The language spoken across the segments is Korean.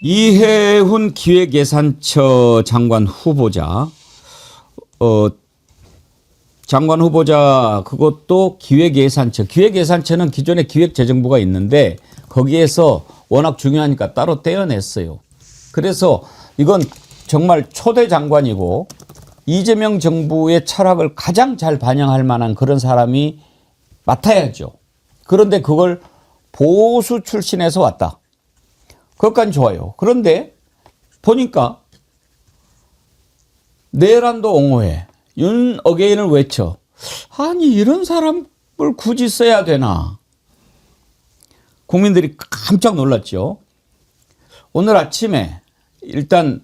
이해훈 기획예산처 장관 후보자, 장관 후보자 그것도 기획예산처. 기획예산처는 기존에 기획재정부가 있는데 거기에서 워낙 중요하니까 따로 떼어냈어요. 그래서 이건 정말 초대 장관이고 이재명 정부의 철학을 가장 잘 반영할 만한 그런 사람이 맡아야죠. 그런데 그걸 보수 출신에서 왔다. 그것까지 좋아요. 그런데 보니까 내란도 옹호해. 윤 어게인을 외쳐. 아니 이런 사람을 굳이 써야 되나. 국민들이 깜짝 놀랐죠. 오늘 아침에 일단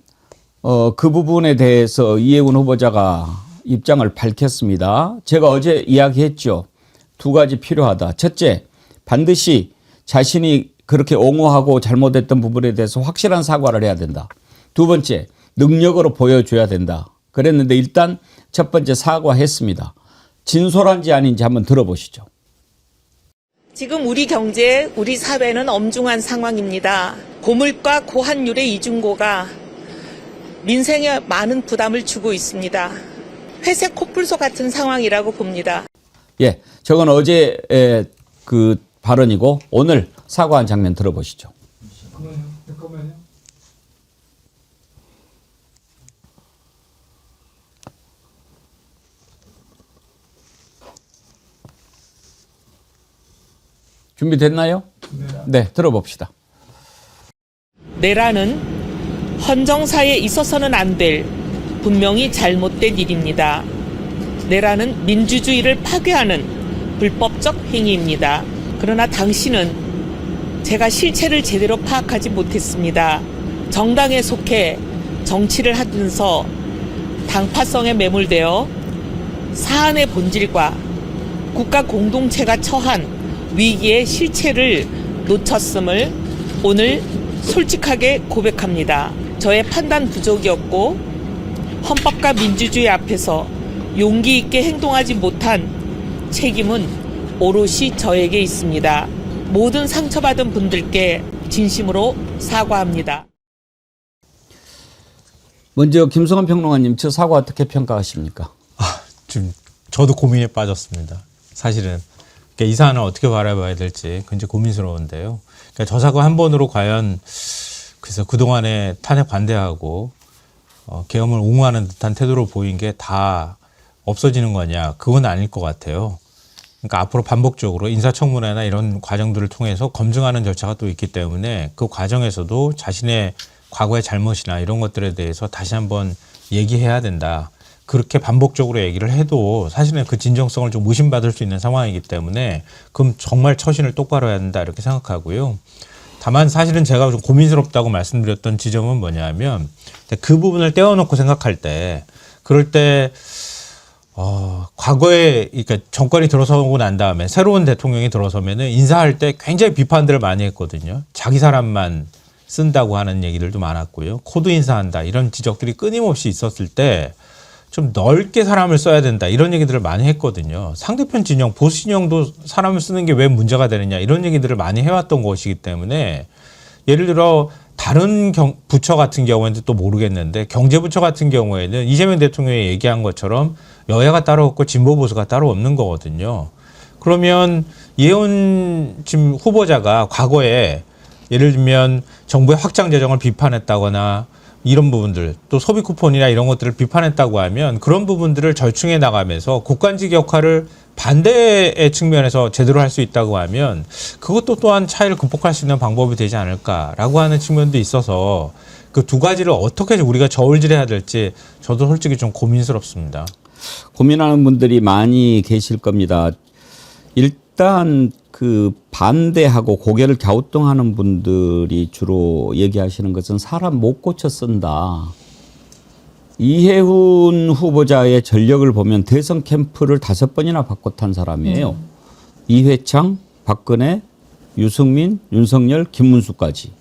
그 부분에 대해서 이해훈 후보자가 입장을 밝혔습니다. 제가 어제 이야기했죠. 두 가지 필요하다. 첫째, 반드시 자신이 그렇게 옹호하고 잘못했던 부분에 대해서 확실한 사과를 해야 된다. 두 번째, 능력으로 보여줘야 된다. 그랬는데 일단 첫 번째 사과했습니다. 진솔한지 아닌지 한번 들어보시죠. 지금 우리 경제, 우리 사회는 엄중한 상황입니다. 고물가 고환율의 이중고가 민생에 많은 부담을 주고 있습니다. 회색 코뿔소 같은 상황이라고 봅니다. 예, 저건 어제 그 발언이고 오늘 사과한 장면 들어보시죠. 잠깐만요. 준비됐나요? 네, 들어봅시다. 내란은 헌정사에 있어서는 안 될 분명히 잘못된 일입니다. 내란은 민주주의를 파괴하는 불법적 행위입니다. 그러나 당신은 제가 실체를 제대로 파악하지 못했습니다. 정당에 속해 정치를 하면서 당파성에 매몰되어 사안의 본질과 국가 공동체가 처한 위기의 실체를 놓쳤음을 오늘 솔직하게 고백합니다. 저의 판단 부족이었고 헌법과 민주주의 앞에서 용기 있게 행동하지 못한 책임은 오롯이 저에게 있습니다. 모든 상처받은 분들께 진심으로 사과합니다. 먼저 김성환 평론가님, 저 사과 어떻게 평가하십니까? 지금 저도 고민에 빠졌습니다. 사실은 그러니까 이 사안을 어떻게 바라봐야 될지 굉장히 고민스러운데요. 그러니까 저 사과 한 번으로 과연 그래서 그동안에 탄핵 반대하고 계엄을 옹호하는 듯한 태도를 보인 게 다 없어지는 거냐? 그건 아닐 것 같아요. 그러니까 앞으로 반복적으로 인사청문회나 이런 과정들을 통해서 검증하는 절차가 또 있기 때문에 그 과정에서도 자신의 과거의 잘못이나 이런 것들에 대해서 다시 한번 얘기해야 된다. 그렇게 반복적으로 얘기를 해도 사실은 그 진정성을 좀 의심받을 수 있는 상황이기 때문에 그럼 정말 처신을 똑바로 해야 된다 이렇게 생각하고요. 다만 사실은 제가 좀 고민스럽다고 말씀드렸던 지점은 뭐냐면 그 부분을 떼어놓고 생각할 때 그럴 때 과거에 그러니까 정권이 들어서고 난 다음에 새로운 대통령이 들어서면은 인사할 때 굉장히 비판들을 많이 했거든요. 자기 사람만 쓴다고 하는 얘기들도 많았고요. 코드 인사한다 이런 지적들이 끊임없이 있었을 때 좀 넓게 사람을 써야 된다 이런 얘기들을 많이 했거든요. 상대편 진영, 보수 진영도 사람을 쓰는 게 왜 문제가 되느냐 이런 얘기들을 많이 해왔던 것이기 때문에 예를 들어 다른 부처 같은 경우에는 또 모르겠는데 경제부처 같은 경우에는 이재명 대통령이 얘기한 것처럼 여야가 따로 없고 진보 보수가 따로 없는 거거든요. 그러면 이해훈 지금 후보자가 과거에 예를 들면 정부의 확장 재정을 비판했다거나 이런 부분들 또 소비 쿠폰이나 이런 것들을 비판했다고 하면 그런 부분들을 절충해 나가면서 국간직 역할을 반대의 측면에서 제대로 할 수 있다고 하면 그것도 또한 차이를 극복할 수 있는 방법이 되지 않을까라고 하는 측면도 있어서 그 두 가지를 어떻게 우리가 저울질해야 될지 저도 솔직히 좀 고민스럽습니다. 고민하는 분들이 많이 계실 겁니다. 일단 그 반대하고 고개를 갸우뚱하는 분들이 주로 얘기하시는 것은 사람 못 고쳐 쓴다. 이해훈 후보자의 전력을 보면 대선 캠프를 5번이나 바꿔 탄 사람이에요. 이회창, 박근혜, 유승민, 윤석열, 김문수까지.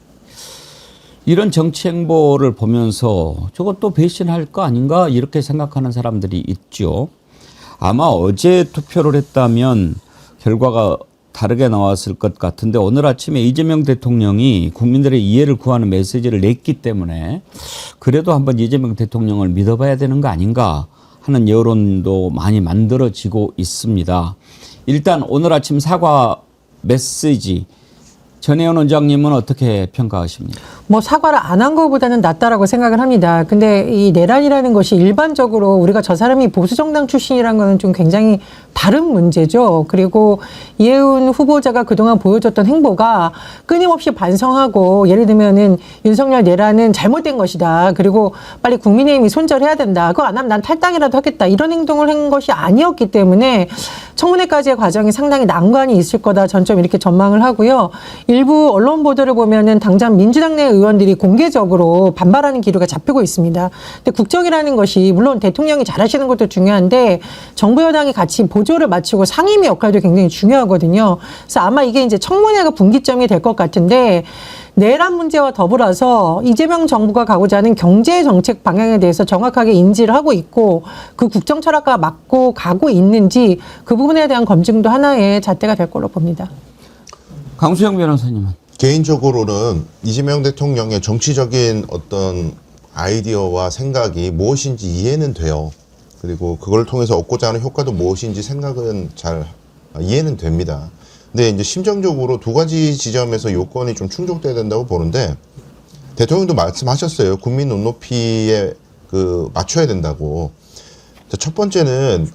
이런 정치 행보를 보면서 저것도 배신할 거 아닌가 이렇게 생각하는 사람들이 있죠. 아마 어제 투표를 했다면 결과가 다르게 나왔을 것 같은데 오늘 아침에 이재명 대통령이 국민들의 이해를 구하는 메시지를 냈기 때문에 그래도 한번 이재명 대통령을 믿어봐야 되는 거 아닌가 하는 여론도 많이 만들어지고 있습니다. 일단 오늘 아침 사과 메시지 전혜연 원장님은 어떻게 평가하십니까? 뭐 사과를 안 한 것보다는 낫다라고 생각을 합니다. 근데 이 내란이라는 것이 일반적으로 우리가 저 사람이 보수정당 출신이라는 거는 좀 굉장히 다른 문제죠. 그리고 이해운 후보자가 그동안 보여줬던 행보가 끊임없이 반성하고 예를 들면은 윤석열 내란은 잘못된 것이다. 그리고 빨리 국민의힘이 손절해야 된다. 그거 안 하면 난 탈당이라도 하겠다. 이런 행동을 한 것이 아니었기 때문에 청문회까지의 과정이 상당히 난관이 있을 거다. 전 좀 이렇게 전망을 하고요. 일부 언론 보도를 보면은 당장 민주당 내 의원들이 공개적으로 반발하는 기류가 잡히고 있습니다. 근데 국정이라는 것이 물론 대통령이 잘하시는 것도 중요한데 정부 여당이 같이 보조를 맞추고 상임위 역할도 굉장히 중요하거든요. 그래서 아마 이게 이제 청문회가 분기점이 될 것 같은데 내란 문제와 더불어서 이재명 정부가 가고자 하는 경제 정책 방향에 대해서 정확하게 인지를 하고 있고 그 국정 철학과 맞고 가고 있는지 그 부분에 대한 검증도 하나의 잣대가 될 걸로 봅니다. 강수영 변호사님은? 개인적으로는 이재명 대통령의 정치적인 어떤 아이디어와 생각이 무엇인지 이해는 돼요. 그리고 그걸 통해서 얻고자 하는 효과도 무엇인지 생각은 잘 이해는 됩니다. 근데 이제 심정적으로 두 가지 지점에서 요건이 좀 충족돼야 된다고 보는데 대통령도 말씀하셨어요. 국민 눈높이에 맞춰야 된다고. 첫 번째는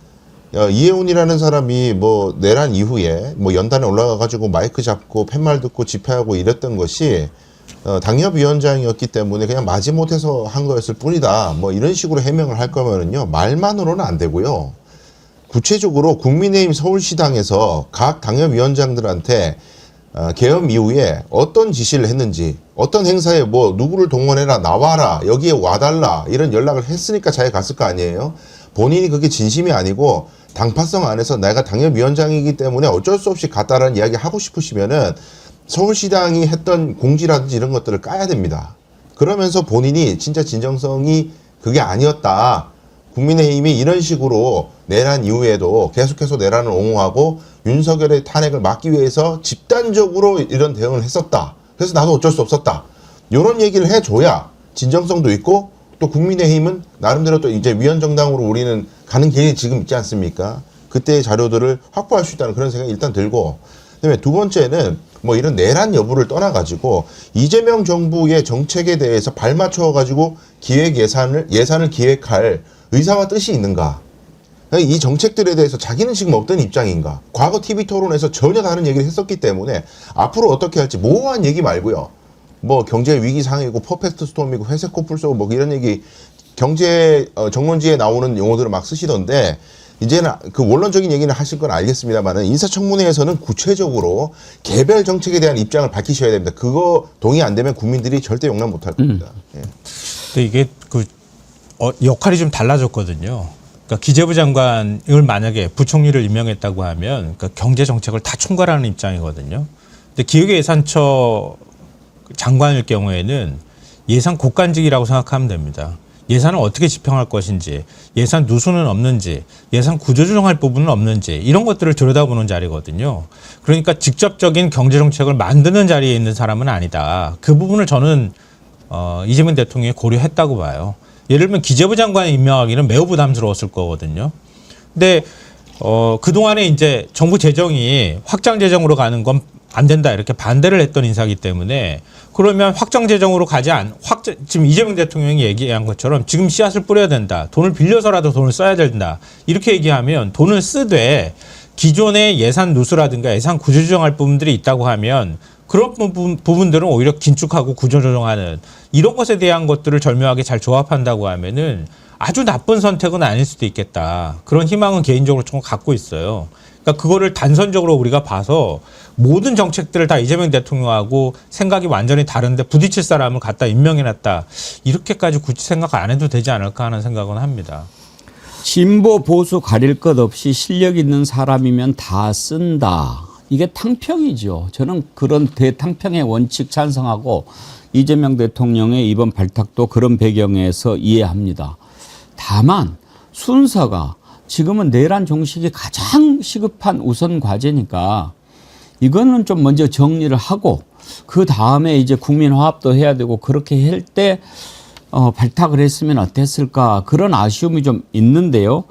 이해운이라는 사람이 뭐 내란 이후에 뭐 연단에 올라가가지고 마이크 잡고 팻말 듣고 집회하고 이랬던 것이 당협위원장이었기 때문에 그냥 마지못해서 한 거였을 뿐이다. 뭐 이런 식으로 해명을 할 거면은요 말만으로는 안 되고요. 구체적으로 국민의힘 서울시당에서 각 당협위원장들한테 계엄 이후에 어떤 지시를 했는지, 어떤 행사에 뭐 누구를 동원해라, 나와라, 여기에 와달라 이런 연락을 했으니까 자기가 갔을 거 아니에요. 본인이 그게 진심이 아니고 당파성 안에서 내가 당협위원장이기 때문에 어쩔 수 없이 갔다라는 이야기 하고 싶으시면은 서울시당이 했던 공지라든지 이런 것들을 까야 됩니다. 그러면서 본인이 진짜 진정성이 그게 아니었다. 국민의힘이 이런 식으로 내란 이후에도 계속해서 내란을 옹호하고 윤석열의 탄핵을 막기 위해서 집단적으로 이런 대응을 했었다. 그래서 나도 어쩔 수 없었다. 이런 얘기를 해줘야 진정성도 있고 또 국민의힘은 나름대로 또 이제 위헌정당으로 우리는 가는 길이 지금 있지 않습니까? 그때의 자료들을 확보할 수 있다는 그런 생각이 일단 들고, 그다음에 두 번째는 뭐 이런 내란 여부를 떠나가지고 이재명 정부의 정책에 대해서 발맞춰가지고 예산을 기획할 의사와 뜻이 있는가? 이 정책들에 대해서 자기는 지금 어떤 입장인가? 과거 TV 토론에서 전혀 다른 얘기를 했었기 때문에 앞으로 어떻게 할지 모호한 얘기 말고요. 뭐 경제 위기 상황이고 퍼펙트 스톰이고 회색 코뿔 쏘고 뭐 이런 얘기 경제 정론지에 나오는 용어들을 막 쓰시던데 이제는 그 원론적인 얘기는 하실 건 알겠습니다만은 인사청문회에서는 구체적으로 개별 정책에 대한 입장을 밝히셔야 됩니다. 그거 동의 안 되면 국민들이 절대 용납 못 할 겁니다. 예. 근데 이게 역할이 좀 달라졌거든요. 그러니까 기재부 장관을 만약에 부총리를 임명했다고 하면 그러니까 경제 정책을 다 총괄하는 입장이거든요. 근데 기획예산처 장관일 경우에는 예산 국간직이라고 생각하면 됩니다. 예산을 어떻게 집행할 것인지, 예산 누수는 없는지, 예산 구조조정할 부분은 없는지 이런 것들을 들여다보는 자리거든요. 그러니까 직접적인 경제정책을 만드는 자리에 있는 사람은 아니다. 그 부분을 저는 이재명 대통령이 고려했다고 봐요. 예를 들면 기재부 장관을 임명하기는 매우 부담스러웠을 거거든요. 근데 그동안에 이제 정부 재정이 확장 재정으로 가는 건 안 된다 이렇게 반대를 했던 인사이기 때문에 그러면 확장 재정으로 지금 이재명 대통령이 얘기한 것처럼 지금 씨앗을 뿌려야 된다. 돈을 빌려서라도 돈을 써야 된다. 이렇게 얘기하면 돈을 쓰되 기존의 예산 누수라든가 예산 구조조정할 부분들이 있다고 하면 그런 부분들은 오히려 긴축하고 구조조정하는 이런 것에 대한 것들을 절묘하게 잘 조합한다고 하면은 아주 나쁜 선택은 아닐 수도 있겠다. 그런 희망은 개인적으로 좀 갖고 있어요. 그러니까 그거를 단선적으로 우리가 봐서 모든 정책들을 다 이재명 대통령하고 생각이 완전히 다른데 부딪힐 사람을 갖다 임명해놨다. 이렇게까지 굳이 생각 안 해도 되지 않을까 하는 생각은 합니다. 진보 보수 가릴 것 없이 실력 있는 사람이면 다 쓴다. 이게 탕평이죠. 저는 그런 대탕평의 원칙 찬성하고 이재명 대통령의 이번 발탁도 그런 배경에서 이해합니다. 다만 순서가 지금은 내란 종식이 가장 시급한 우선 과제니까 이거는 좀 먼저 정리를 하고 그 다음에 이제 국민 화합도 해야 되고 그렇게 할 때 발탁을 했으면 어땠을까 그런 아쉬움이 좀 있는데요.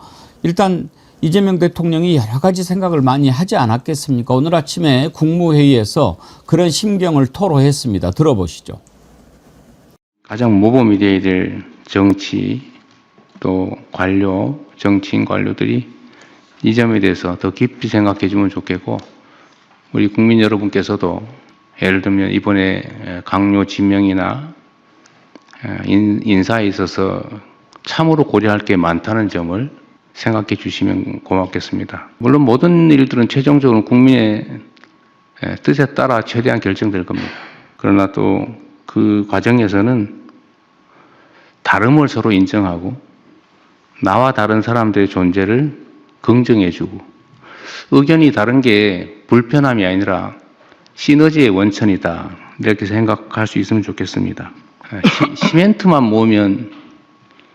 일단 이재명 대통령이 여러 가지 생각을 많이 하지 않았겠습니까? 오늘 아침에 국무회의에서 그런 심경을 토로했습니다. 들어보시죠. 가장 모범이 되어야 될 정치 또 관료, 정치인 관료들이 이 점에 대해서 더 깊이 생각해 주면 좋겠고 우리 국민 여러분께서도 예를 들면 이번에 강요 지명이나 인사에 있어서 참으로 고려할 게 많다는 점을 생각해 주시면 고맙겠습니다. 물론 모든 일들은 최종적으로 국민의 뜻에 따라 최대한 결정될 겁니다. 그러나 또 그 과정에서는 다름을 서로 인정하고 나와 다른 사람들의 존재를 긍정해주고 의견이 다른 게 불편함이 아니라 시너지의 원천이다 이렇게 생각할 수 있으면 좋겠습니다. 시멘트만 모으면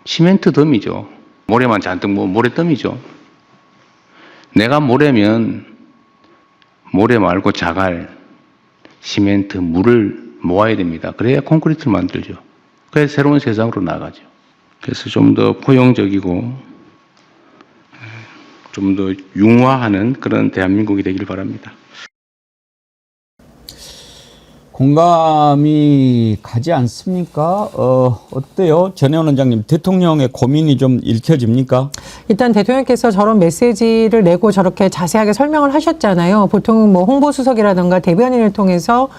시멘트 덤이죠. 모래만 잔뜩 모으면 모래덤이죠. 내가 모래면 모래 말고 자갈, 시멘트, 물을 모아야 됩니다. 그래야 콘크리트를 만들죠. 그래서 새로운 세상으로 나가죠. 그래서 좀 더 포용적이고 좀 더 융화하는 그런 대한민국이 되기를 바랍니다. 공감이 가지 않습니까? 어때요? 전혜원 원장님, 대통령의 고민이 좀 읽혀집니까? 일단 대통령께서 저런 메시지를 내고 저렇게 자세하게 설명을 하셨잖아요. 보통 뭐 홍보수석이라든가 대변인을 통해서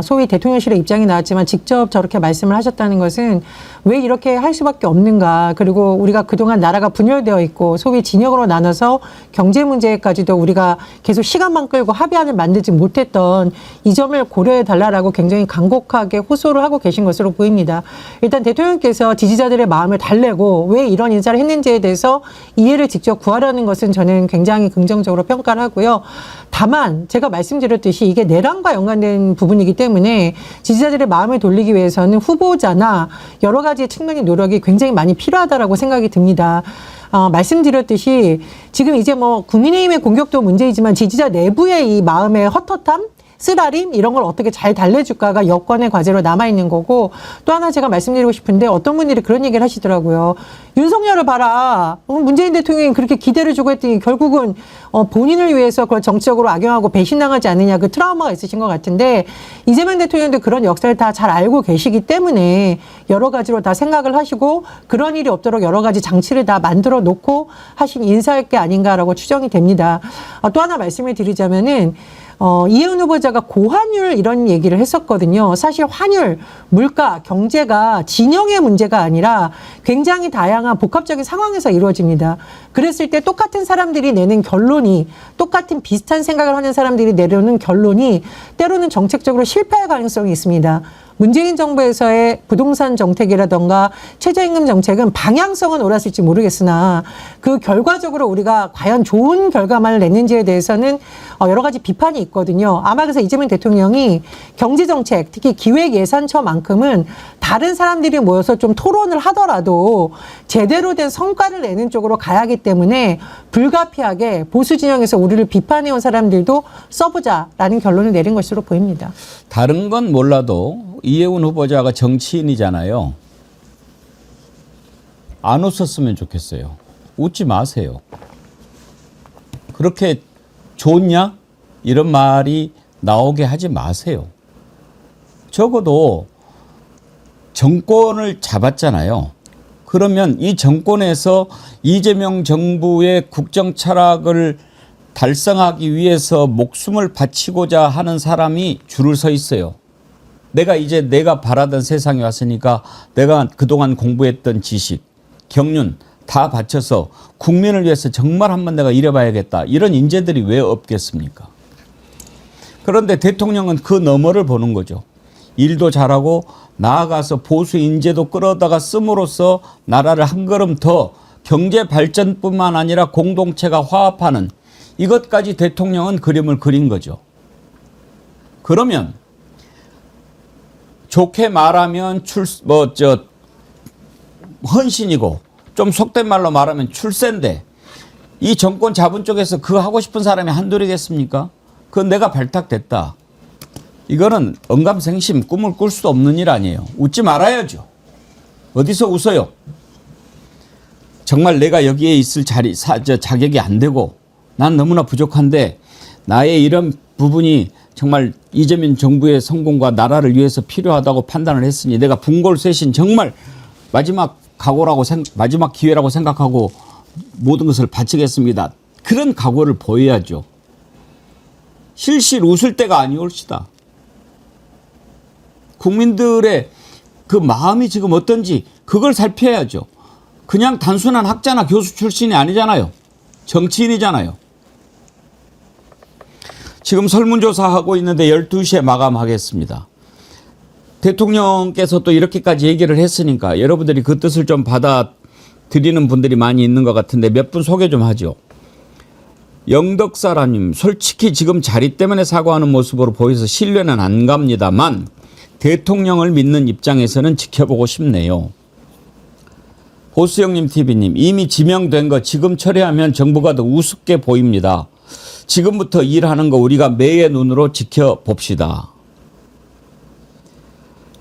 소위 대통령실의 입장이 나왔지만 직접 저렇게 말씀을 하셨다는 것은 왜 이렇게 할 수밖에 없는가. 그리고 우리가 그동안 나라가 분열되어 있고 소위 진영으로 나눠서 경제 문제까지도 우리가 계속 시간만 끌고 합의안을 만들지 못했던 이 점을 고려해 달라라고 굉장히 간곡하게 호소를 하고 계신 것으로 보입니다. 일단 대통령께서 지지자들의 마음을 달래고 왜 이런 인사를 했는지에 대해서 이해를 직접 구하려는 것은 저는 굉장히 긍정적으로 평가를 하고요. 다만 제가 말씀드렸듯이 이게 내란과 연관된 부분이기 때문에 지지자들의 마음을 돌리기 위해서는 후보자나 여러 가지 측면의 노력이 굉장히 많이 필요하다라고 생각이 듭니다. 말씀드렸듯이 지금 이제 뭐 국민의힘의 공격도 문제이지만 지지자 내부의 이 마음의 헛헛함, 쓰라림 이런 걸 어떻게 잘 달래줄까가 여권의 과제로 남아있는 거고 또 하나 제가 말씀드리고 싶은데 어떤 분들이 그런 얘기를 하시더라고요. 윤석열을 봐라. 문재인 대통령이 그렇게 기대를 주고 했더니 결국은 본인을 위해서 그걸 정치적으로 악용하고 배신당하지 않느냐 그 트라우마가 있으신 것 같은데 이재명 대통령도 그런 역사를 다 잘 알고 계시기 때문에 여러 가지로 다 생각을 하시고 그런 일이 없도록 여러 가지 장치를 다 만들어 놓고 하신 인사일 게 아닌가라고 추정이 됩니다. 또 하나 말씀을 드리자면은 이혜훈 후보자가 고환율 이런 얘기를 했었거든요. 사실 환율, 물가, 경제가 진영의 문제가 아니라 굉장히 다양한 복합적인 상황에서 이루어집니다. 그랬을 때 똑같은 사람들이 내는 결론이 똑같은 비슷한 생각을 하는 사람들이 내려오는 결론이 때로는 정책적으로 실패할 가능성이 있습니다. 문재인 정부에서의 부동산 정책이라던가 최저임금 정책은 방향성은 옳았을지 모르겠으나 그 결과적으로 우리가 과연 좋은 결과만을 냈는지에 대해서는 여러 가지 비판이 있거든요. 아마 그래서 이재명 대통령이 경제정책, 특히 기획예산처만큼은 다른 사람들이 모여서 좀 토론을 하더라도 제대로 된 성과를 내는 쪽으로 가야 하기 때문에 불가피하게 보수 진영에서 우리를 비판해온 사람들도 써보자라는 결론을 내린 것으로 보입니다. 다른 건 몰라도 이혜훈 후보자가 정치인이잖아요. 안 웃었으면 좋겠어요. 웃지 마세요. 그렇게 좋냐? 이런 말이 나오게 하지 마세요. 적어도 정권을 잡았잖아요. 그러면 이 정권에서 이재명 정부의 국정 철학을 달성하기 위해서 목숨을 바치고자 하는 사람이 줄을 서 있어요. 내가 바라던 세상에 왔으니까 내가 그동안 공부했던 지식, 경륜 다 바쳐서 국민을 위해서 정말 한번 내가 일해봐야겠다. 이런 인재들이 왜 없겠습니까? 그런데 대통령은 그 너머를 보는 거죠. 일도 잘하고 나아가서 보수 인재도 끌어다가 씀으로써 나라를 한 걸음 더 경제 발전뿐만 아니라 공동체가 화합하는 이것까지 대통령은 그림을 그린 거죠. 그러면 좋게 말하면 헌신이고 좀 속된 말로 말하면 출세인데 이 정권 잡은 쪽에서 그 하고 싶은 사람이 한둘이겠습니까? 그건 내가 발탁됐다. 이거는 언감생심 꿈을 꿀 수도 없는 일 아니에요. 웃지 말아야죠. 어디서 웃어요? 정말 내가 여기에 있을 자격이 안 되고 난 너무나 부족한데 나의 이런 부분이 정말 이재명 정부의 성공과 나라를 위해서 필요하다고 판단을 했으니 내가 분골쇄신 정말 마지막 각오라고 마지막 기회라고 생각하고 모든 것을 바치겠습니다. 그런 각오를 보여야죠. 실실 웃을 때가 아니올시다. 국민들의 그 마음이 지금 어떤지 그걸 살펴야죠. 그냥 단순한 학자나 교수 출신이 아니잖아요. 정치인이잖아요. 지금 설문조사하고 있는데 12시에 마감하겠습니다. 대통령께서 또 이렇게까지 얘기를 했으니까 여러분들이 그 뜻을 좀 받아들이는 분들이 많이 있는 것 같은데 몇 분 소개 좀 하죠. 영덕사라님, 솔직히 지금 자리 때문에 사과하는 모습으로 보여서 신뢰는 안 갑니다만 대통령을 믿는 입장에서는 지켜보고 싶네요. 보수형님 TV님, 이미 지명된 거 지금 처리하면 정부가 더 우습게 보입니다. 지금부터 일하는 거 우리가 매의 눈으로 지켜봅시다.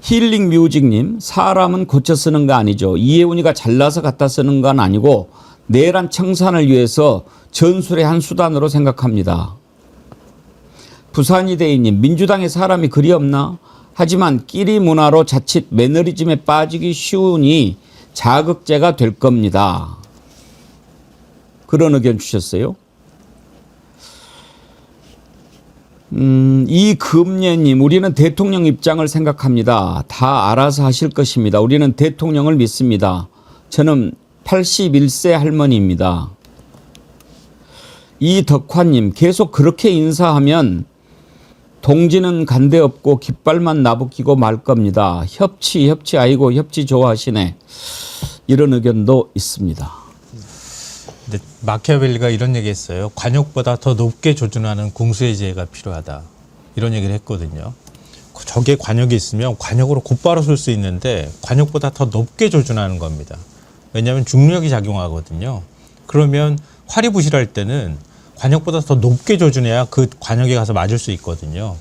힐링 뮤직님, 사람은 고쳐 쓰는 거 아니죠. 이해운이가 잘나서 갖다 쓰는 건 아니고 내란 청산을 위해서 전술의 한 수단으로 생각합니다. 부산이대인님, 민주당에 사람이 그리 없나? 하지만 끼리 문화로 자칫 매너리즘에 빠지기 쉬우니 자극제가 될 겁니다. 그런 의견 주셨어요. 이금예님, 우리는 대통령 입장을 생각합니다. 다 알아서 하실 것입니다. 우리는 대통령을 믿습니다. 저는 81세 할머니입니다. 이덕화님, 계속 그렇게 인사하면 동지는 간대 없고 깃발만 나부끼고 말 겁니다. 협치 아이고 협치 좋아하시네. 이런 의견도 있습니다. 근데 마키아벨리가 이런 얘기했어요. 관역보다 더 높게 조준하는 공수의 제가 필요하다. 이런 얘기를 했거든요. 저게 관역이 있으면 관역으로 곧바로 쏠 수 있는데 관역보다 더 높게 조준하는 겁니다. 왜냐하면 중력이 작용하거든요. 그러면 활이 부실할 때는 관역보다 더 높게 조준해야 그 관역에 가서 맞을 수 있거든요.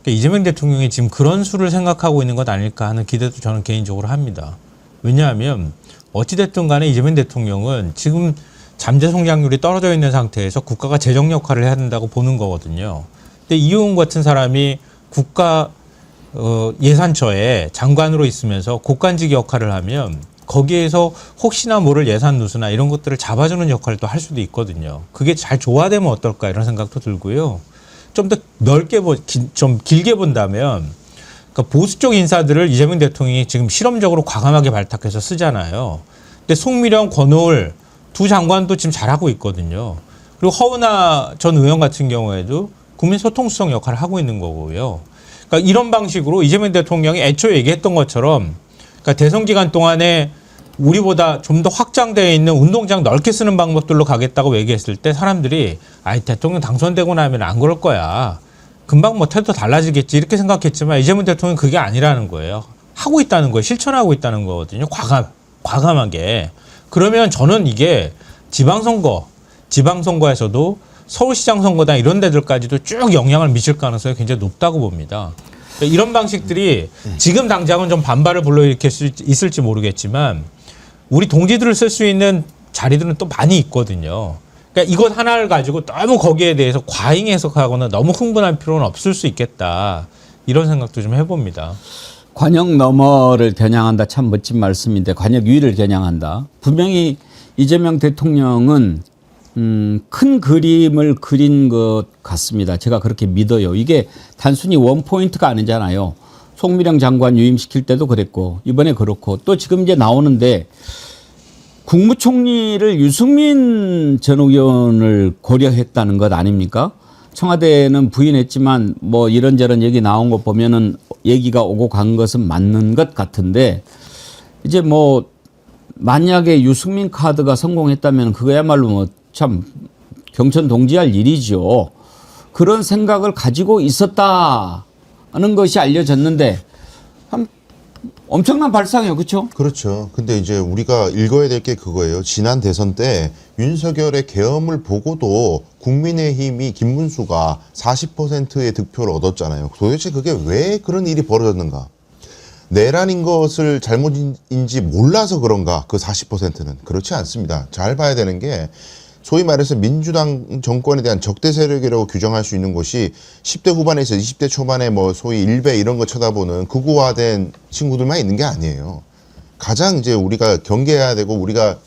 그러니까 이재명 대통령이 지금 그런 수를 생각하고 있는 것 아닐까 하는 기대도 저는 개인적으로 합니다. 왜냐하면 어찌됐든 간에 이재명 대통령은 지금 잠재 성장률이 떨어져 있는 상태에서 국가가 재정 역할을 해야 된다고 보는 거거든요. 근데 이용훈 같은 사람이 국가 예산처에 장관으로 있으면서 국간직 역할을 하면 거기에서 혹시나 모를 예산 누수나 이런 것들을 잡아주는 역할을 또 할 수도 있거든요. 그게 잘 조화되면 어떨까 이런 생각도 들고요. 좀 더 넓게 좀 길게 본다면 그러니까 보수 쪽 인사들을 이재명 대통령이 지금 실험적으로 과감하게 발탁해서 쓰잖아요. 근데 송미령, 권오을 두 장관도 지금 잘하고 있거든요. 그리고 허은하 전 의원 같은 경우에도 국민소통수석 역할을 하고 있는 거고요. 그러니까 이런 방식으로 이재명 대통령이 애초에 얘기했던 것처럼 그러니까 대선 기간 동안에 우리보다 좀 더 확장되어 있는 운동장 넓게 쓰는 방법들로 가겠다고 얘기했을 때 사람들이 아이 대통령 당선되고 나면 안 그럴 거야. 금방 뭐 태도 달라지겠지 이렇게 생각했지만 이재명 대통령은 그게 아니라는 거예요. 하고 있다는 거예요. 실천하고 있다는 거거든요. 과감하게. 그러면 저는 이게 지방선거에서도 서울시장 선거나 이런 데들까지도 쭉 영향을 미칠 가능성이 굉장히 높다고 봅니다. 이런 방식들이 지금 당장은 좀 반발을 불러일으킬 수 있을지 모르겠지만 우리 동지들을 쓸 수 있는 자리들은 또 많이 있거든요. 그러니까 이것 하나를 가지고 너무 거기에 대해서 과잉 해석하거나 너무 흥분할 필요는 없을 수 있겠다. 이런 생각도 좀 해봅니다. 관역 너머를 겨냥한다. 참 멋진 말씀인데 관역 위를 겨냥한다. 분명히 이재명 대통령은 큰 그림을 그린 것 같습니다. 제가 그렇게 믿어요. 이게 단순히 원포인트가 아니잖아요. 송미령 장관 유임시킬 때도 그랬고 이번에 그렇고 또 지금 이제 나오는데 국무총리를 유승민 전 의원을 고려했다는 것 아닙니까? 청와대는 부인했지만 뭐 이런저런 얘기 나온 거 보면은 얘기가 오고 간 것은 맞는 것 같은데 이제 뭐 만약에 유승민 카드가 성공했다면 그거야말로 뭐 참 경천동지할 일이죠. 그런 생각을 가지고 있었다는 것이 알려졌는데 엄청난 발상이에요. 그렇죠? 그렇죠. 근데 이제 우리가 읽어야 될 게 그거예요. 지난 대선 때 윤석열의 계엄을 보고도 국민의힘이 김문수가 40%의 득표를 얻었잖아요. 도대체 그게 왜 그런 일이 벌어졌는가? 내란인 것을 잘못인지 몰라서 그런가? 그 40%는. 그렇지 않습니다. 잘 봐야 되는 게 소위 말해서 민주당 정권에 대한 적대 세력이라고 규정할 수 있는 것이 10대 후반에서 20대 초반에 뭐 소위 일베 이런 거 쳐다보는 극우화된 친구들만 있는 게 아니에요. 가장 이제 우리가 경계해야 되고 우리가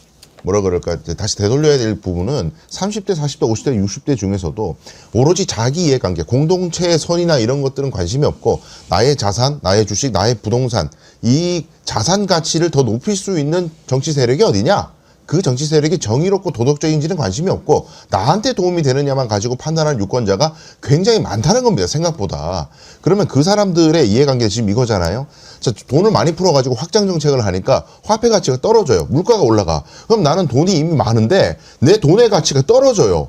뭐라 그럴까 다시 되돌려야 될 부분은 30대, 40대, 50대, 60대 중에서도 오로지 자기 이해관계, 공동체의 선이나 이런 것들은 관심이 없고 나의 자산, 나의 주식, 나의 부동산 이 자산 가치를 더 높일 수 있는 정치 세력이 어디냐? 그 정치 세력이 정의롭고 도덕적인지는 관심이 없고 나한테 도움이 되느냐만 가지고 판단하는 유권자가 굉장히 많다는 겁니다. 생각보다. 그러면 그 사람들의 이해관계가 지금 이거잖아요. 자, 돈을 많이 풀어가지고 확장 정책을 하니까 화폐 가치가 떨어져요. 물가가 올라가. 그럼 나는 돈이 이미 많은데 내 돈의 가치가 떨어져요.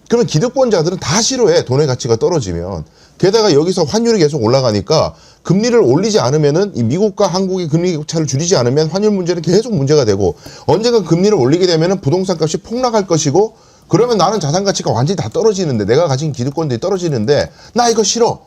그러면 기득권자들은 다 싫어해. 돈의 가치가 떨어지면. 게다가 여기서 환율이 계속 올라가니까 금리를 올리지 않으면은 이 미국과 한국의 금리 격차를 줄이지 않으면 환율 문제는 계속 문제가 되고 언젠가 금리를 올리게 되면은 부동산 값이 폭락할 것이고 그러면 나는 자산 가치가 완전히 다 떨어지는데 내가 가진 기득권들이 떨어지는데 나 이거 싫어.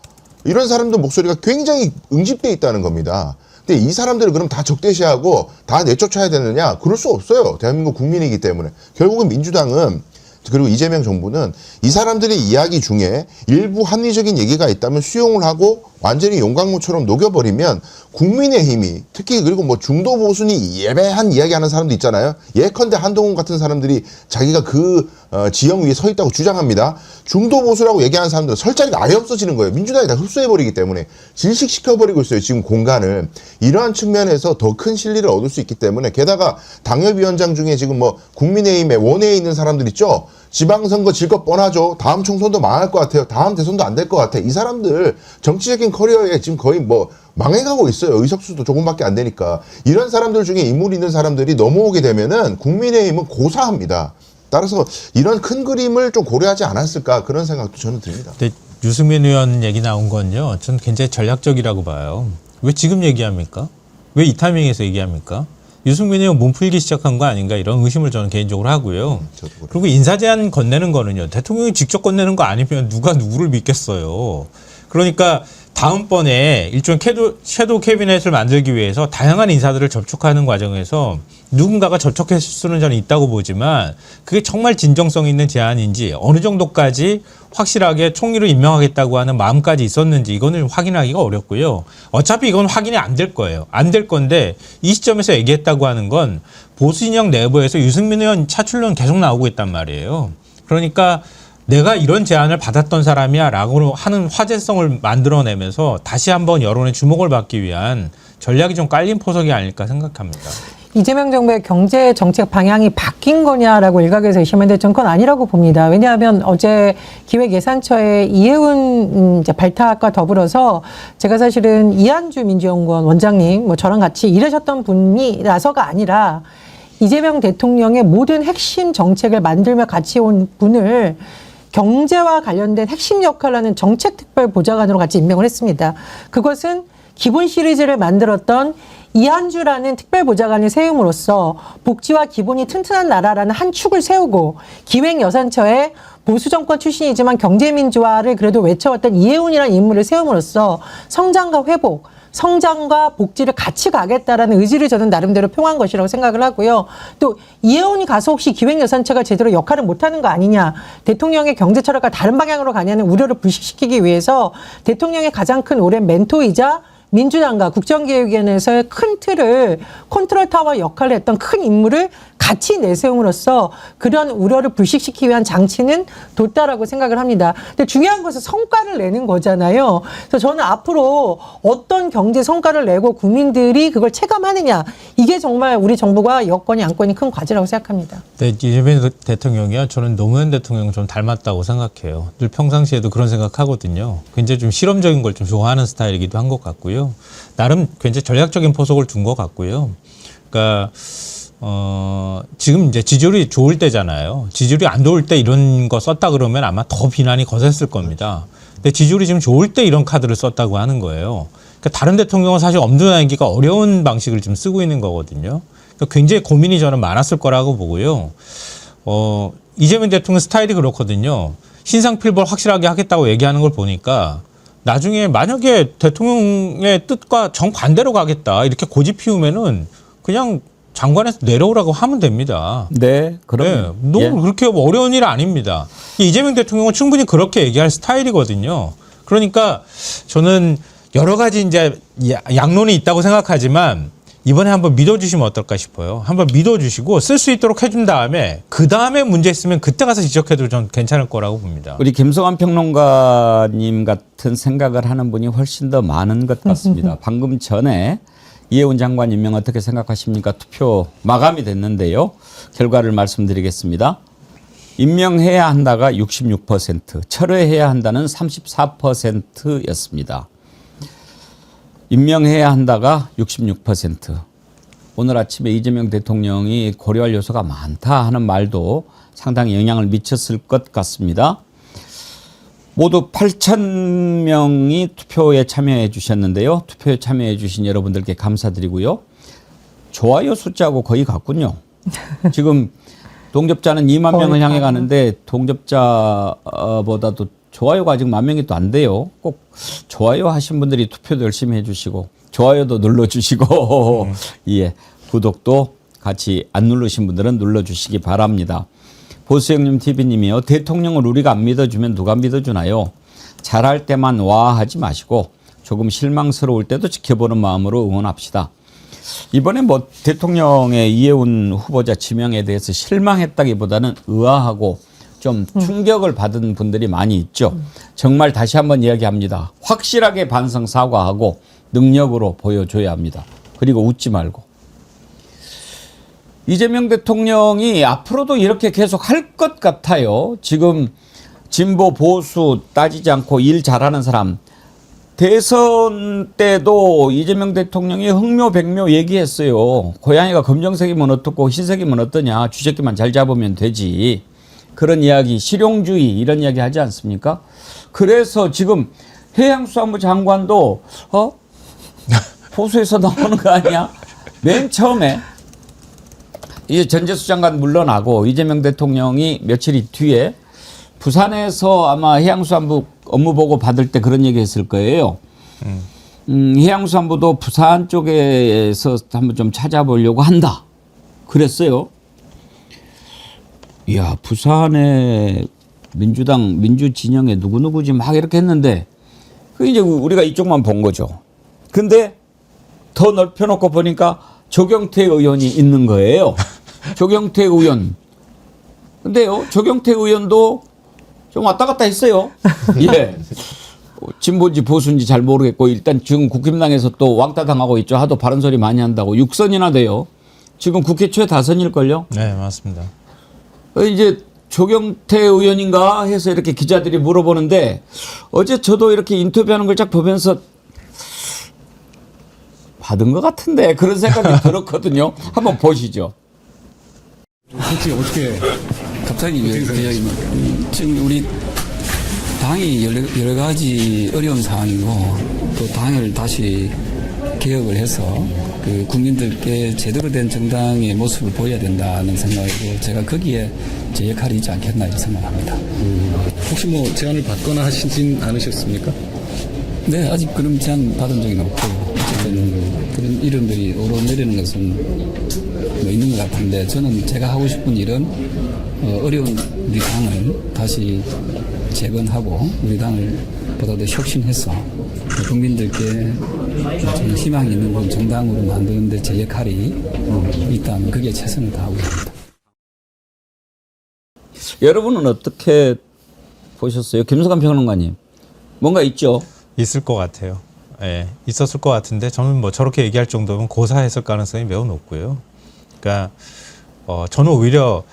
이런 사람들 목소리가 굉장히 응집돼 있다는 겁니다. 근데 이 사람들을 그럼 다 적대시하고 다 내쫓아야 되느냐? 그럴 수 없어요. 대한민국 국민이기 때문에. 결국은 민주당은 그리고 이재명 정부는 이 사람들의 이야기 중에 일부 합리적인 얘기가 있다면 수용을 하고 완전히 용광로처럼 녹여버리면 국민의힘이 특히 그리고 뭐 중도 보수니 예배한 이야기하는 사람도 있잖아요. 예컨대 한동훈 같은 사람들이 자기가 그 지형 위에 서 있다고 주장합니다. 중도 보수라고 얘기하는 사람들은 설 자리가 아예 없어지는 거예요. 민주당이 다 흡수해버리기 때문에 질식시켜버리고 있어요. 지금 공간을. 이러한 측면에서 더 큰 실리를 얻을 수 있기 때문에 게다가 당협위원장 중에 지금 뭐 국민의힘에 원내에 있는 사람들 있죠. 지방선거 질 것 뻔하죠. 다음 총선도 망할 것 같아요. 다음 대선도 안 될 것 같아. 이 사람들 정치적인 커리어에 지금 거의 뭐 망해가고 있어요. 의석수도 조금밖에 안 되니까. 이런 사람들 중에 인물 있는 사람들이 넘어오게 되면은 국민의힘은 고사합니다. 따라서 이런 큰 그림을 좀 고려하지 않았을까 그런 생각도 저는 듭니다. 근데 유승민 의원 얘기 나온 건요. 저는 굉장히 전략적이라고 봐요. 왜 지금 얘기합니까? 왜 이 타이밍에서 얘기합니까? 유승민 의원 몸풀기 시작한 거 아닌가 이런 의심을 저는 개인적으로 하고요. 그리고 인사 제안 건네는 거는요. 대통령이 직접 건네는 거 아니면 누가 누구를 믿겠어요. 그러니까 다음번에 일종의 섀도우 캐비넷을 만들기 위해서 다양한 인사들을 접촉하는 과정에서 누군가가 접촉했을 수는 저는 있다고 보지만 그게 정말 진정성 있는 제안인지 어느 정도까지 확실하게 총리를 임명하겠다고 하는 마음까지 있었는지 이거는 확인하기가 어렵고요. 어차피 이건 확인이 안 될 거예요. 안 될 건데 이 시점에서 얘기했다고 하는 건 보수 진영 내부에서 유승민 의원 차출론 계속 나오고 있단 말이에요. 그러니까 내가 이런 제안을 받았던 사람이야 라고 하는 화제성을 만들어내면서 다시 한번 여론의 주목을 받기 위한 전략이 좀 깔린 포석이 아닐까 생각합니다. 이재명 정부의 경제 정책 방향이 바뀐 거냐라고 일각에서 의심하는데 저는 그건 아니라고 봅니다. 왜냐하면 어제 기획예산처의 이해운 발탁과 더불어서 제가 사실은 이한주 민주연구원 원장님 뭐 저랑 같이 일하셨던 분이라서가 아니라 이재명 대통령의 모든 핵심 정책을 만들며 같이 온 분을 경제와 관련된 핵심 역할을 하는 정책특별보좌관으로 같이 임명을 했습니다. 그것은 기본 시리즈를 만들었던 이한주라는 특별보좌관을 세움으로써 복지와 기본이 튼튼한 나라라는 한 축을 세우고 기획예산처에 보수정권 출신이지만 경제민주화를 그래도 외쳐왔던 이해운이라는 인물을 세움으로써 성장과 회복, 성장과 복지를 같이 가겠다라는 의지를 저는 나름대로 표한 것이라고 생각을 하고요. 또 이해운이 가서 혹시 기획예산처가 제대로 역할을 못하는 거 아니냐, 대통령의 경제 철학과 다른 방향으로 가냐는 우려를 불식시키기 위해서 대통령의 가장 큰 오랜 멘토이자 민주당과 국정기획위원회에서의 큰 틀을 컨트롤 타워 역할을 했던 큰 인물을 같이 내세움으로써 그런 우려를 불식시키기 위한 장치는 뒀다라고 생각을 합니다. 근데 중요한 것은 성과를 내는 거잖아요. 그래서 저는 앞으로 어떤 경제 성과를 내고 국민들이 그걸 체감하느냐, 이게 정말 우리 정부가 여권이 안건이 큰 과제라고 생각합니다. 네, 이재명 대통령이요. 저는 노무현 대통령 좀 닮았다고 생각해요. 늘 평상시에도 그런 생각하거든요. 굉장히 좀 실험적인 걸 좀 좋아하는 스타일이기도 한 것 같고요. 나름 굉장히 전략적인 포석을 둔 것 같고요. 그러니까 지금 이제 지지율이 좋을 때잖아요. 지지율이 안 좋을 때 이런 거 썼다 그러면 아마 더 비난이 거셌을 겁니다. 근데 지지율이 지금 좋을 때 이런 카드를 썼다고 하는 거예요. 그러니까 다른 대통령은 사실 엄두나기가 어려운 방식을 지금 쓰고 있는 거거든요. 그러니까 굉장히 고민이 저는 많았을 거라고 보고요. 이재명 대통령 스타일이 그렇거든요. 신상필벌 확실하게 하겠다고 얘기하는 걸 보니까 나중에 만약에 대통령의 뜻과 정반대로 가겠다 이렇게 고집 피우면은 그냥 장관에서 내려오라고 하면 됩니다. 네, 그럼 너무 그렇게 어려운 일 아닙니다. 이재명 대통령은 충분히 그렇게 얘기할 스타일이거든요. 그러니까 저는 여러 가지 이제 양론이 있다고 생각하지만 이번에 한번 믿어주시면 어떨까 싶어요. 한번 믿어주시고 쓸 수 있도록 해준 다음에 그 다음에 문제 있으면 그때 가서 지적해도 전 괜찮을 거라고 봅니다. 우리 김성환 평론가님 같은 생각을 하는 분이 훨씬 더 많은 것 같습니다. 방금 전에 이해운 장관 임명 어떻게 생각하십니까? 투표 마감이 됐는데요. 결과를 말씀드리겠습니다. 임명해야 한다가 66%, 철회해야 한다는 34%였습니다. 임명해야 한다가 66%. 오늘 아침에 이재명 대통령이 고려할 요소가 많다 하는 말도 상당히 영향을 미쳤을 것 같습니다. 모두 8,000명이 투표에 참여해 주셨는데요. 투표에 참여해 주신 여러분들께 감사드리고요. 좋아요 숫자하고 거의 같군요. 지금 동접자는 2만 명을 향해 가는데 동접자보다도 좋아요가 아직 10,000명이 또 안 돼요. 꼭 좋아요 하신 분들이 투표도 열심히 해주시고 좋아요도 눌러주시고 예, 구독도 같이 안 누르신 분들은 눌러주시기 바랍니다. 보수형님 TV님이요. 대통령을 우리가 안 믿어주면 누가 믿어주나요? 잘할 때만 와 하지 마시고 조금 실망스러울 때도 지켜보는 마음으로 응원합시다. 이번에 뭐 대통령의 이해운 후보자 지명에 대해서 실망했다기보다는 의아하고 좀 충격을 받은 분들이 많이 있죠. 정말 다시 한번 이야기합니다. 확실하게 반성 사과하고 능력으로 보여줘야 합니다. 그리고 웃지 말고. 이재명 대통령이 앞으로도 이렇게 계속 할 것 같아요. 지금 진보 보수 따지지 않고 일 잘하는 사람. 대선 때도 이재명 대통령이 흥묘백묘 얘기했어요. 고양이가 검정색이면 어떻고 흰색이면 어떠냐. 쥐새끼만 잘 잡으면 되지. 그런 이야기, 실용주의 이런 이야기 하지 않습니까? 그래서 지금 해양수산부 장관도 보수에서 나오는 거 아니야? 맨 처음에 이제 전재수 장관 물러나고 이재명 대통령이 며칠 뒤에 부산에서 아마 해양수산부 업무보고 받을 때 그런 얘기 했을 거예요. 해양수산부도 부산 쪽에서 한번 좀 찾아보려고 한다. 그랬어요. 이야, 부산에 민주당, 민주진영에 누구누구지 막 이렇게 했는데, 그 이제 우리가 이쪽만 본 거죠. 근데 더 넓혀놓고 보니까 조경태 의원이 있는 거예요. 조경태 의원. 근데요, 조경태 의원도 좀 왔다 갔다 했어요. 예. 진보인지 보수인지 잘 모르겠고, 일단 지금 국힘당에서 또 왕따 당하고 있죠. 하도 바른 소리 많이 한다고. 6선이나 돼요. 지금 국회 최다선일걸요? 네, 맞습니다. 이제 조경태 의원인가 해서 이렇게 기자들이 물어보는데 어제 저도 이렇게 인터뷰하는 걸 쫙 보면서 받은 것 같은데 그런 생각이 들었거든요. 한번 보시죠. 솔직히 어떻게 갑자기 지금 우리 당이 여러 가지 어려운 상황이고 또 당을 다시 개혁을 해서 그 국민들께 제대로 된 정당의 모습을 보여야 된다는 생각이고 제가 거기에 제 역할이 있지 않겠나 이렇게 생각합니다. 혹시 뭐 제안을 받거나 하시진 않으셨습니까? 네, 아직 그런 제안 받은 적은 없고 어쨌든 그런 이름들이 오르내리는 것은 뭐 있는 것 같은데 저는 제가 하고 싶은 일은 어려운 우리 당을 다시 재건하고 우리 당을 보다 더 혁신해서 국민들께 좀 희망이 있는 건 정당으로 만드는데 제 역할이 있다면 그게 최선을 다하고 있습니다. 여러분은 어떻게 보셨어요? 김성환 평론가님. 뭔가 있죠? 있을 것 같아요. 예, 있었을 것 같은데 저는 뭐 저렇게 얘기할 정도면 고사했을 가능성이 매우 높고요. 그러니까 저는 오히려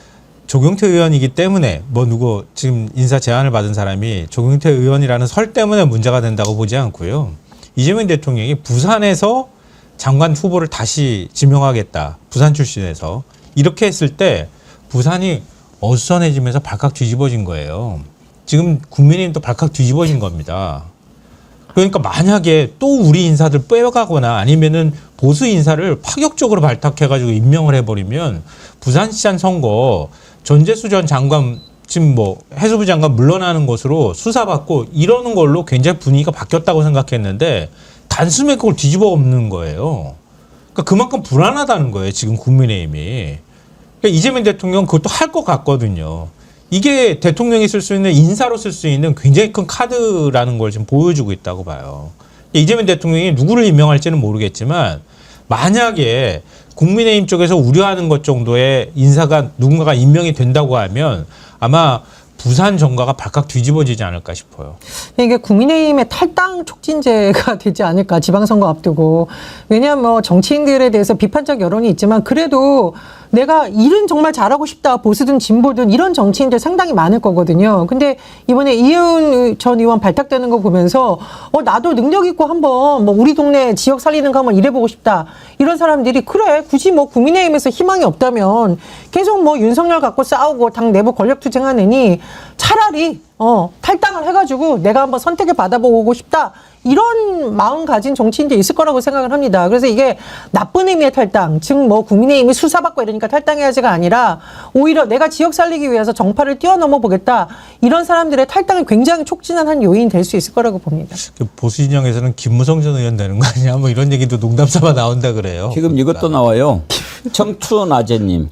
조경태 의원이기 때문에 뭐 누구 지금 인사 제안을 받은 사람이 조경태 의원이라는 설 때문에 문제가 된다고 보지 않고요. 이재명 대통령이 부산에서 장관 후보를 다시 지명하겠다. 부산 출신에서 이렇게 했을 때 부산이 어수선해지면서 발칵 뒤집어진 거예요. 지금 국민의힘도 발칵 뒤집어진 겁니다. 그러니까 만약에 또 우리 인사들 빼가거나 아니면은 보수 인사를 파격적으로 발탁해가지고 임명을 해버리면 부산시장 선거 전재수 전 장관 지금 뭐 해수부 장관 물러나는 것으로 수사받고 이러는 걸로 굉장히 분위기가 바뀌었다고 생각했는데 단숨에 그걸 뒤집어 엎는 거예요. 그러니까 그만큼 불안하다는 거예요. 지금 국민의힘이. 그러니까 이재명 대통령 그것도 할 것 같거든요. 이게 대통령이 쓸 수 있는 인사로 쓸 수 있는 굉장히 큰 카드라는 걸 지금 보여주고 있다고 봐요. 이재명 대통령이 누구를 임명할지는 모르겠지만 만약에 국민의힘 쪽에서 우려하는 것 정도의 인사가 누군가가 임명이 된다고 하면 아마 부산 정가가 발칵 뒤집어지지 않을까 싶어요. 이게 국민의힘의 탈당 촉진제가 되지 않을까, 지방선거 앞두고. 왜냐하면 뭐 정치인들에 대해서 비판적 여론이 있지만 그래도 내가 일은 정말 잘하고 싶다, 보수든 진보든 이런 정치인들 상당히 많을 거거든요. 근데 이번에 이혜훈 전 의원 발탁되는 거 보면서 나도 능력 있고 한번 뭐 우리 동네 지역 살리는 거 한번 일해보고 싶다, 이런 사람들이 그래 굳이 뭐 국민의힘에서 희망이 없다면 계속 뭐 윤석열 갖고 싸우고 당 내부 권력 투쟁하느니 차라리 탈당을 해가지고 내가 한번 선택을 받아보고 싶다, 이런 마음 가진 정치인들이 있을 거라고 생각을 합니다. 그래서 이게 나쁜 의미의 탈당, 즉 뭐 국민의힘이 수사받고 이러니까 탈당해야지가 아니라 오히려 내가 지역 살리기 위해서 정파를 뛰어넘어 보겠다, 이런 사람들의 탈당을 굉장히 촉진한 한 요인이 될 수 있을 거라고 봅니다. 보수 진영에서는 김무성 전 의원 되는 거 아니야? 뭐 이런 얘기도 농담삼아 나온다 그래요. 지금 이것도 나와요. 청춘아재님.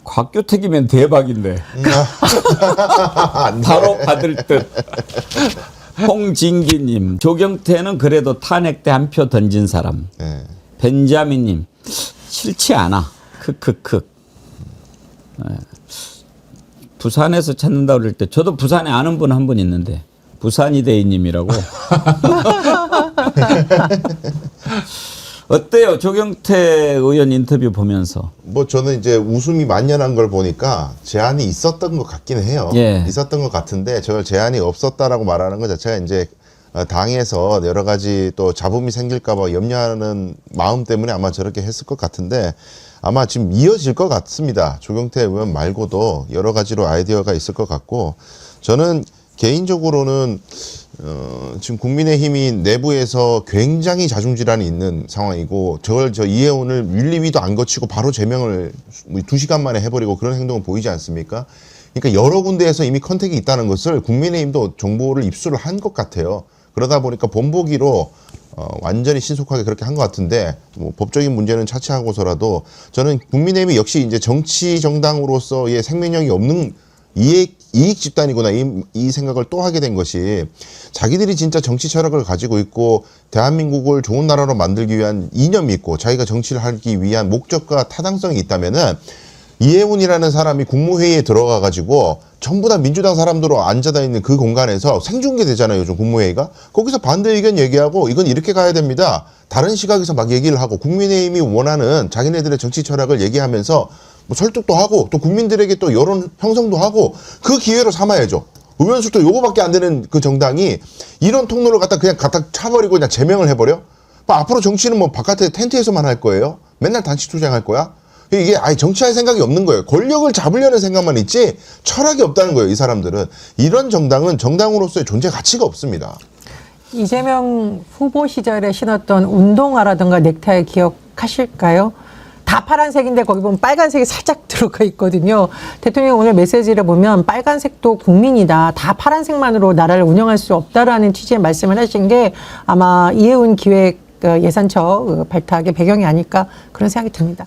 곽규택이면 대박인데. 바로 받을 듯. 홍진기님. 조경태는 그래도 탄핵 때 한 표 던진 사람. 네. 벤자민님. 싫지 않아. 크크크. 부산에서 찾는다 그럴 때 저도 부산에 아는 분 한 분 있는데 부산이대인님이라고. 어때요? 조경태 의원 인터뷰 보면서. 뭐 저는 이제 웃음이 만연한 걸 보니까 제안이 있었던 것 같긴 해요. 예. 있었던 것 같은데 저걸 제안이 없었다라고 말하는 것 자체가 이제 당에서 여러 가지 또 잡음이 생길까 봐 염려하는 마음 때문에 아마 저렇게 했을 것 같은데 아마 지금 이어질 것 같습니다. 조경태 의원 말고도 여러 가지로 아이디어가 있을 것 같고 저는 개인적으로는 지금 국민의힘이 내부에서 굉장히 자중질환이 있는 상황이고 저걸 이혜훈을 윤리위도 안 거치고 바로 제명을 2시간 만에 해버리고 그런 행동은 보이지 않습니까? 그러니까 여러 군데에서 이미 컨택이 있다는 것을 국민의힘도 정보를 입수를 한 것 같아요. 그러다 보니까 본보기로 완전히 신속하게 그렇게 한 것 같은데 뭐 법적인 문제는 차치하고서라도 저는 국민의힘이 역시 이제 정치 정당으로서의 생명력이 없는 이익 집단이구나 이 생각을 또 하게 된 것이 자기들이 진짜 정치 철학을 가지고 있고 대한민국을 좋은 나라로 만들기 위한 이념이 있고 자기가 정치를 하기 위한 목적과 타당성이 있다면은 이혜훈이라는 사람이 국무회의에 들어가 가지고 전부 다 민주당 사람들로 앉아다 있는 그 공간에서 생중계되잖아요. 요즘 국무회의가. 거기서 반대 의견 얘기하고 이건 이렇게 가야 됩니다. 다른 시각에서 막 얘기를 하고 국민의힘이 원하는 자기네들의 정치 철학을 얘기하면서 뭐 설득도 하고 또 국민들에게 또 여론 형성도 하고 그 기회로 삼아야죠. 의원수도 요거밖에 안 되는 그 정당이 이런 통로를 그냥 갖다 차버리고 그냥 제명을 해버려? 뭐 앞으로 정치는 뭐 바깥에 텐트에서만 할 거예요? 맨날 단식 투쟁할 거야? 이게 아예 정치할 생각이 없는 거예요. 권력을 잡으려는 생각만 있지 철학이 없다는 거예요. 이 사람들은. 이런 정당은 정당으로서의 존재 가치가 없습니다. 이재명 후보 시절에 신었던 운동화라든가 넥타이 기억하실까요? 다 파란색인데 거기 보면 빨간색이 살짝 들어가 있거든요. 대통령 오늘 메시지를 보면 빨간색도 국민이다. 다 파란색만으로 나라를 운영할 수 없다라는 취지의 말씀을 하신 게 아마 이혜훈 기획 예산처 발탁의 배경이 아닐까 그런 생각이 듭니다.